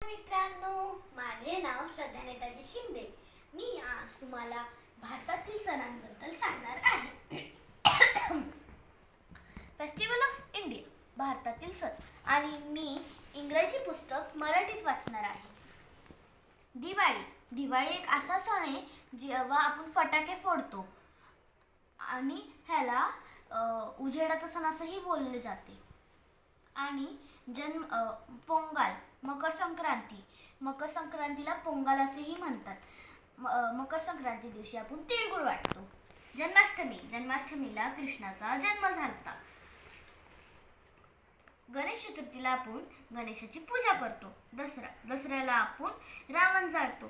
मित्रांनो, माझे नाव श्रद्धा नेताजी शिंदे. मी आज तुम्हाला भारतातील सणांबद्दल सांगणार आहे. फेस्टिवल ऑफ इंडिया, भारतातील सण. आणि मी इंग्रजी पुस्तक मराठीत वाचणार आहे. दिवाळी. दिवाळी एक असा सण आहे जेव्हा आपण फटाके फोडतो आणि ह्याला उजेडाचा सण असंही बोलले जाते. आणि पोंगल, मकर संक्रांती. मकर संक्रांतीला पोंगल असेही म्हणतात. मकर संक्रांती दिवशी आपण तिळगुळ वाटतो. जन्माष्टमी. जन्माष्टमीला कृष्णाचा जन्म झाला. गणेश चतुर्थीला आपण गणेशाची पूजा करतो. दसऱ्याला आपण रावण जाळतो.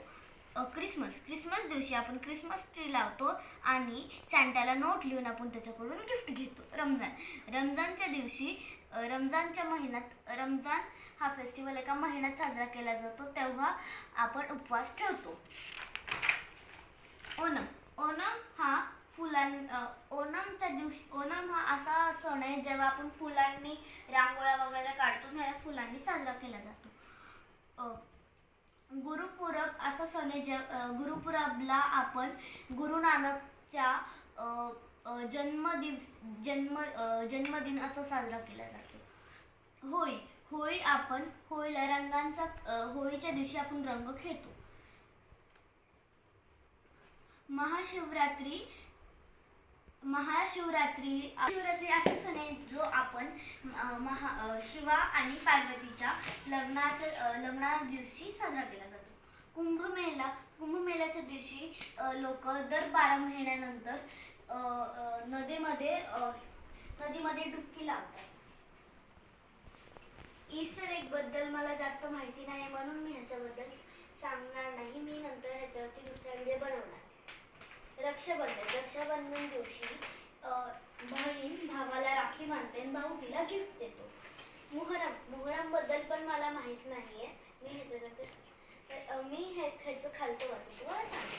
क्रिसमस दिवशी आपण क्रिसमस ट्री लावतो आणि सॅन्टाला नोट लिहून आपण त्याच्याकडून गिफ्ट घेतो. रमजानच्या दिवशी, रमजानच्या महिन्यात, रमजान हा फेस्टिवल एका महिन्यात साजरा केला जातो, तेव्हा आपण उपवास ठेवतो. ओणम हा असा सण आहे जेव्हा आपण फुलांनी रांगोळ्या वगैरे काढतो, ह्या फुलांनी साजरा केला जातो. गुरुपूरब असा सण आहे गुरुपूरबला आपण गुरु नानकच्या जन्मदिन असा साजरा केला जातो. होळीच्या दिवशी आपण रंग खेळतो. महाशिवरात्री असा सण आहे जो आपण शिवा आणि पार्वतीच्या लग्ना दिवशी साजरा केला जातो. कुंभमेळ्याच्या दिवशी लोक दर 12 महिन्यानंतर नदीमध्ये डुबकी लावतात. ईस्टर एग बद्दल मला जास्त माहिती नाही, म्हणून मी ह्याच्याबद्दल सांगणार नाही. मी नंतर ह्याच्यावरती दुसरा व्हिडिओ बनवणार. रक्षाबंधन दिवशी बहीण भावाला राखी बांधते आणि भाऊ तिला गिफ्ट देतो. मुहर्रम बद्दल पण मला माहित नाहीये. मी ह्याचं खालचं वाचतो सांगते.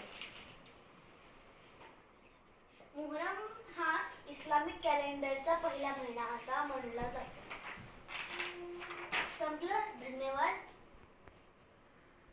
मुहर्रम हा इस्लामिक कॅलेंडरचा पहिला महिना असा म्हणला जातो. संपलं. धन्यवाद.